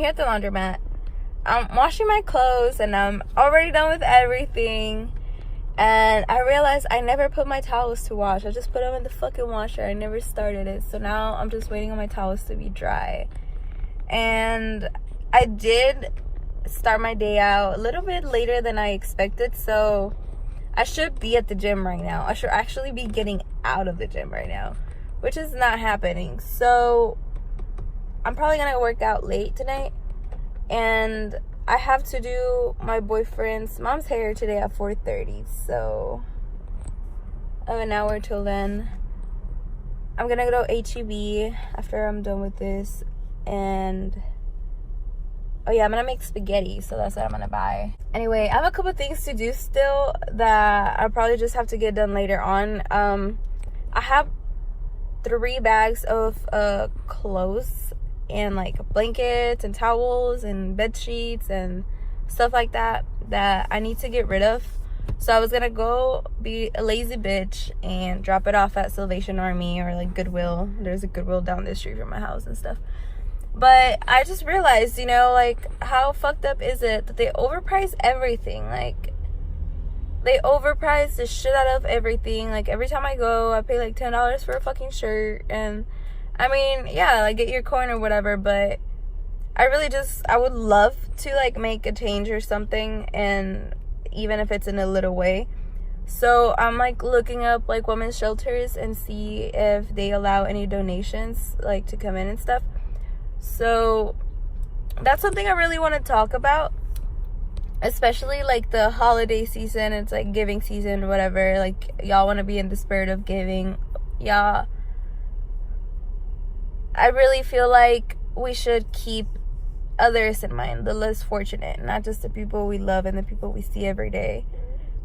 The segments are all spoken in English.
here at the laundromat. I'm washing my clothes and I'm already done with everything. And I realized I never put my towels to wash. I just put them in the fucking washer. I never started it. So now I'm just waiting on my towels to be dry. And I did start my day out a little bit later than I expected. So I should be at the gym right now. I should actually be getting out of the gym right now, which is not happening. So I'm probably going to work out late tonight. And I have to do my boyfriend's mom's hair today at 4:30. So I have an hour till then. I'm going to go to H-E-B after I'm done with this. And oh yeah, I'm gonna make spaghetti, so that's what I'm gonna buy. Anyway, I have a couple things to do still that I'll probably just have to get done later on. I have 3 bags of clothes and like blankets and towels and bed sheets and stuff like that I need to get rid of. So I was gonna go be a lazy bitch and drop it off at Salvation Army or like Goodwill. There's a Goodwill down the street from my house and stuff. But I just realized, you know, like, how fucked up is it that they overprice everything? Like, they overprice the shit out of everything. Like, every time I go, I pay like $10 for a fucking shirt. And I mean, yeah, like, get your coin or whatever. But I would love to like make a change or something, and even if it's in a little way. So I'm like looking up like women's shelters and see if they allow any donations like to come in and stuff. So that's something I really want to talk about, especially like the holiday season. It's like giving season, whatever. Like, y'all want to be in the spirit of giving. Yeah, I really feel like we should keep others in mind, the less fortunate, not just the people we love and the people we see every day.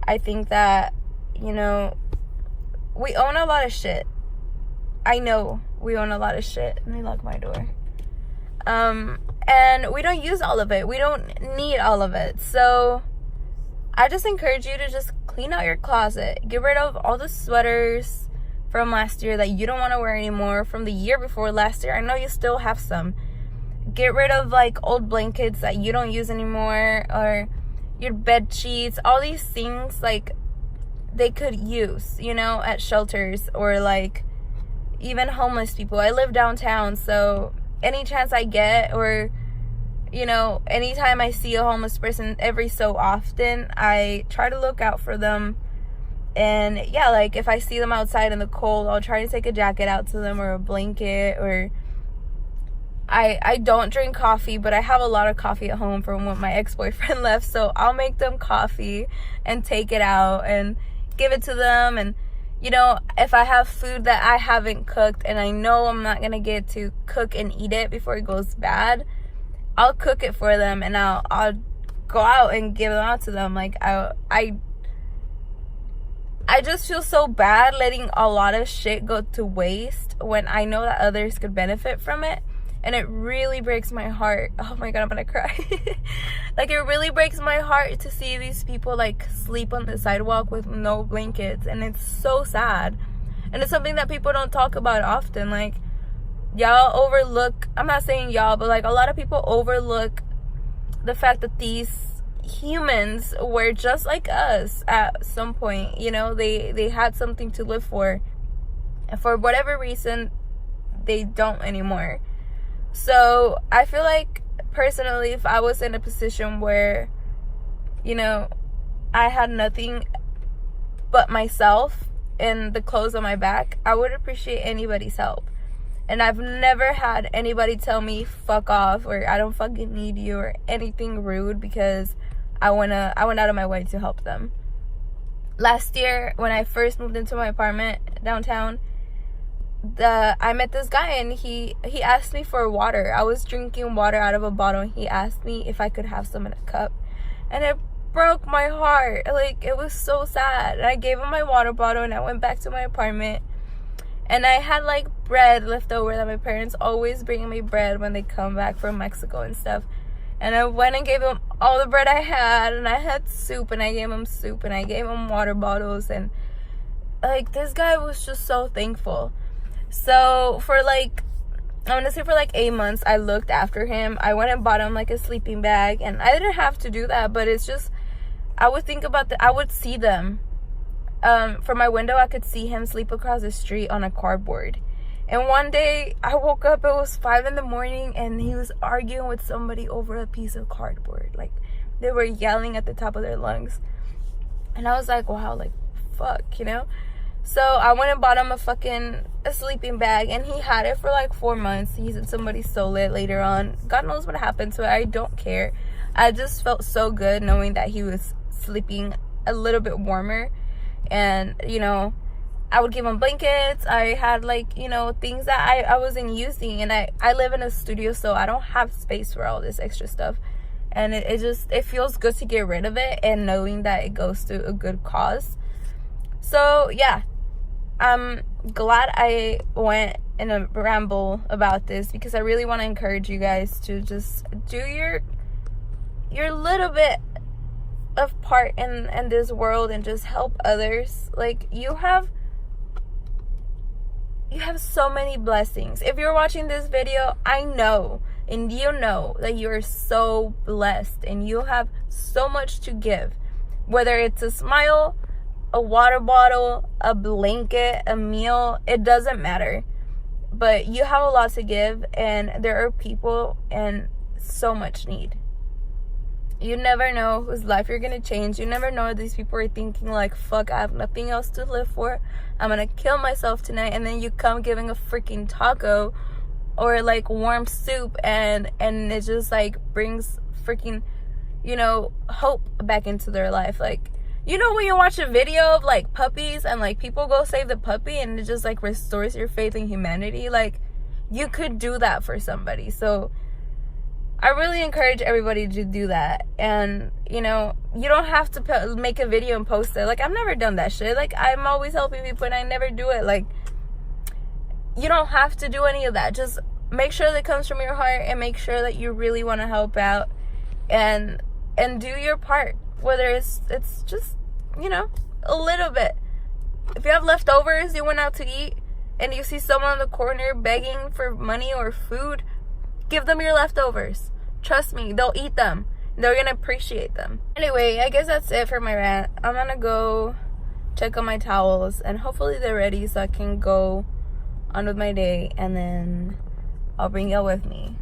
I think that, you know, we own a lot of shit. I know we own a lot of shit. Let me lock my door. And we don't use all of it. We don't need all of it. So I just encourage you to just clean out your closet. Get rid of all the sweaters from last year that you don't want to wear anymore, from the year before last year. I know you still have some. Get rid of like old blankets that you don't use anymore, or your bed sheets, all these things like they could use, you know, at shelters or like even homeless people. I live downtown, so any chance I get, or, you know, anytime I see a homeless person, every so often, I try to look out for them. And yeah, like if I see them outside in the cold, I'll try to take a jacket out to them or a blanket. Or I don't drink coffee, but I have a lot of coffee at home from when my ex-boyfriend left. So I'll make them coffee and take it out and give it to them. And you know, if I have food that I haven't cooked and I know I'm not gonna get to cook and eat it before it goes bad, I'll cook it for them and I'll go out and give it out to them. Like I just feel so bad letting a lot of shit go to waste when I know that others could benefit from it. And it really breaks my heart. Oh my God, I'm gonna cry. Like, it really breaks my heart to see these people like sleep on the sidewalk with no blankets. And it's so sad. And it's something that people don't talk about often. Like, y'all overlook, I'm not saying y'all, but like a lot of people overlook the fact that these humans were just like us at some point. You know, they had something to live for. And for whatever reason, they don't anymore. So I feel like personally, if I was in a position where, you know, I had nothing but myself and the clothes on my back, I would appreciate anybody's help. And I've never had anybody tell me fuck off or I don't fucking need you or anything rude, because I went out of my way to help them. Last year, when I first moved into my apartment downtown, I met this guy and he asked me for water. I was drinking water out of a bottle and he asked me if I could have some in a cup, and it broke my heart. Like, it was so sad. And I gave him my water bottle and I went back to my apartment, and I had like bread left over that my parents always bring me bread when they come back from Mexico and stuff. And I went and gave him all the bread I had, and I had soup, and I gave him soup, and I gave him water bottles, and like this guy was just so thankful. So for like I want to say for like 8 months, I looked after him. I went and bought him like a sleeping bag, and I didn't have to do that, but it's just, I would think about I would see them. From my window, I could see him sleep across the street on a cardboard. And one day, I woke up, it was 5 in the morning, and he was arguing with somebody over a piece of cardboard. Like, they were yelling at the top of their lungs. And I was like, wow, like, fuck, you know? So I went and bought him a sleeping bag, and he had it for like 4 months. He said somebody stole it later on. God knows what happened to it. I don't care. I just felt so good knowing that he was sleeping a little bit warmer. And, you know, I would give him blankets. I had like, you know, things that I wasn't using. And I live in a studio, so I don't have space for all this extra stuff. And it feels good to get rid of it, and knowing that it goes to a good cause. So yeah, I'm glad I went in a ramble about this, because I really want to encourage you guys to just do your little bit of part in this world and just help others. Like, you have so many blessings. If you're watching this video, I know, and you know that you're so blessed and you have so much to give, whether it's a smile, a water bottle, a blanket, a meal, it doesn't matter. But you have a lot to give, and there are people in so much need. You never know whose life you're gonna change. You never know if these people are thinking like, fuck, I have nothing else to live for, I'm gonna kill myself tonight. And then you come giving a freaking taco or like warm soup, and it just like brings freaking, you know, hope back into their life. Like, you know, when you watch a video of like puppies and like people go save the puppy, and it just like restores your faith in humanity, like, you could do that for somebody. So I really encourage everybody to do that. And, you know, you don't have to make a video and post it. Like, I've never done that shit. Like, I'm always helping people, and I never do it. Like, you don't have to do any of that. Just make sure that it comes from your heart, and make sure that you really want to help out, and do your part. Whether it's just, you know, a little bit. If you have leftovers, you went out to eat, and you see someone in the corner begging for money or food, give them your leftovers. Trust me, they'll eat them. They're gonna appreciate them. Anyway, I guess that's it for my rant. I'm gonna go check on my towels, and hopefully they're ready so I can go on with my day, and then I'll bring y'all with me.